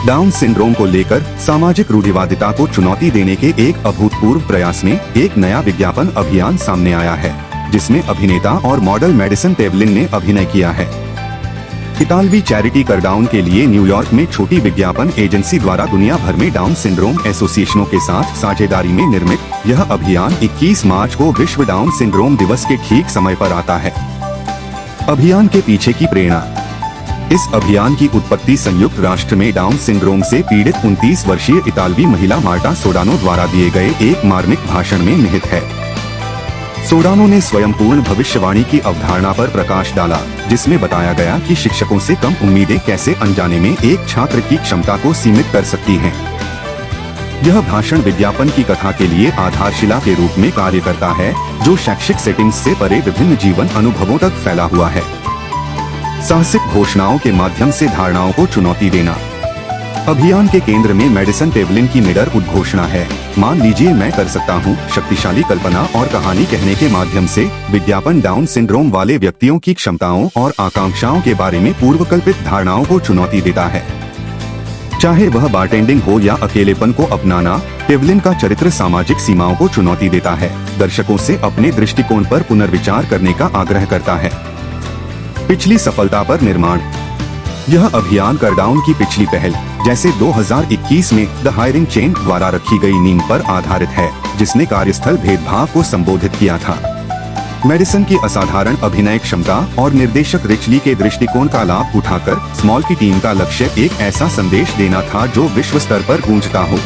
Down syndrome को लेकर सामाजिक रूढ़िवादिता को चुनौती देने के एक अभूतपूर्व प्रयास में एक नया विज्ञापन अभियान सामने आया है, जिसमें अभिनेता और मॉडल मैडिसन पेवलिन ने अभिनय किया है। इतालवी चैरिटी करडाउन के लिए न्यूयॉर्क में छोटी विज्ञापन एजेंसी द्वारा दुनिया भर में डाउन सिंड्रोम एसोसिएशनों के साथ साझेदारी में निर्मित यह अभियान 21 मार्च को विश्व डाउन सिंड्रोम दिवस के ठीक समय पर आता है। अभियान के पीछे की प्रेरणा। इस अभियान की उत्पत्ति संयुक्त राष्ट्र में डाउन सिंड्रोम से पीड़ित 29 वर्षीय इतालवी महिला मार्टा सोडानो द्वारा दिए गए एक मार्मिक भाषण में निहित है। सोडानो ने स्वयं पूर्ण भविष्यवाणी की अवधारणा पर प्रकाश डाला, जिसमें बताया गया कि शिक्षकों से कम उम्मीदें कैसे अनजाने में एक छात्र की क्षमता को सीमित कर सकती हैं। यह भाषण विज्ञापन की कथा के लिए आधारशिला के रूप में कार्य करता है, जो शैक्षिक सेटिंग्स से परे विभिन्न जीवन अनुभवों तक फैला हुआ है। साहसिक घोषणाओं के माध्यम से धारणाओं को चुनौती देना। अभियान के केंद्र में मैडिसन पेवलिन की निडर उद्घोषणा है, मान लीजिए मैं कर सकता हूँ। शक्तिशाली कल्पना और कहानी कहने के माध्यम से विज्ञापन डाउन सिंड्रोम वाले व्यक्तियों की क्षमताओं और आकांक्षाओं के बारे में पूर्वकल्पित धारणाओं को चुनौती देता है। चाहे वह बारटेंडिंग हो या अकेलेपन को अपनाना, पेवलिन का चरित्र सामाजिक सीमाओं को चुनौती देता है, दर्शकों से अपने दृष्टिकोण पर पुनर्विचार करने का आग्रह करता है। पिछली सफलता पर निर्माण। यह अभियान करडाउन की पिछली पहल, जैसे 2021 में द हायरिंग चेन द्वारा रखी गई नींव पर आधारित है, जिसने कार्यस्थल भेदभाव को संबोधित किया था। मैडिसन की असाधारण अभिनय क्षमता और निर्देशक रिच ली के दृष्टिकोण का लाभ उठाकर स्मॉल की टीम का लक्ष्य एक ऐसा संदेश देना था जो विश्व स्तर पर गूंजता हो।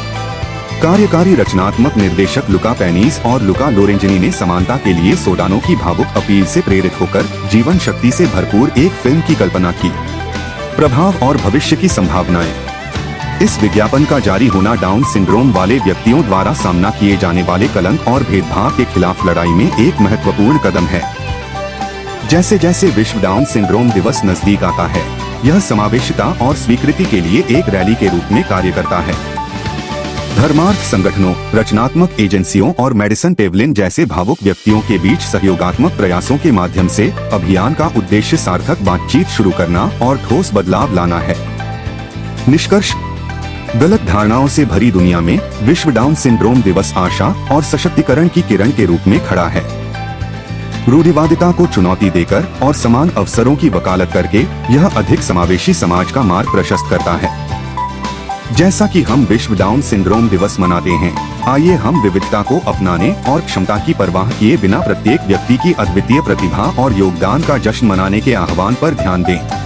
कार्यकारी रचनात्मक निर्देशक लुका पेनीस और लुका लोरेंजिनी ने समानता के लिए सोडानो की भावुक अपील से प्रेरित होकर जीवन शक्ति से भरपूर एक फिल्म की कल्पना की। प्रभाव और भविष्य की संभावनाएं। इस विज्ञापन का जारी होना डाउन सिंड्रोम वाले व्यक्तियों द्वारा सामना किए जाने वाले कलंक और भेदभाव के खिलाफ लड़ाई में एक महत्वपूर्ण कदम है। जैसे जैसे विश्व डाउन सिंड्रोम दिवस नजदीक आता है, यह समावेशिता और स्वीकृति के लिए एक रैली के रूप में कार्य करता है। धर्मार्थ संगठनों, रचनात्मक एजेंसियों और मैडिसन पेवलिन जैसे भावुक व्यक्तियों के बीच सहयोगात्मक प्रयासों के माध्यम से अभियान का उद्देश्य सार्थक बातचीत शुरू करना और ठोस बदलाव लाना है। निष्कर्ष। गलत धारणाओं से भरी दुनिया में विश्व डाउन सिंड्रोम दिवस आशा और सशक्तिकरण की किरण के रूप में खड़ा है। रूढ़िवादिता को चुनौती देकर और समान अवसरों की वकालत करके यह अधिक समावेशी समाज का मार्ग प्रशस्त करता है। जैसा कि हम विश्व डाउन सिंड्रोम दिवस मनाते हैं, आइए हम विविधता को अपनाने और क्षमता की परवाह किए बिना प्रत्येक व्यक्ति की अद्वितीय प्रतिभा और योगदान का जश्न मनाने के आह्वान पर ध्यान दें।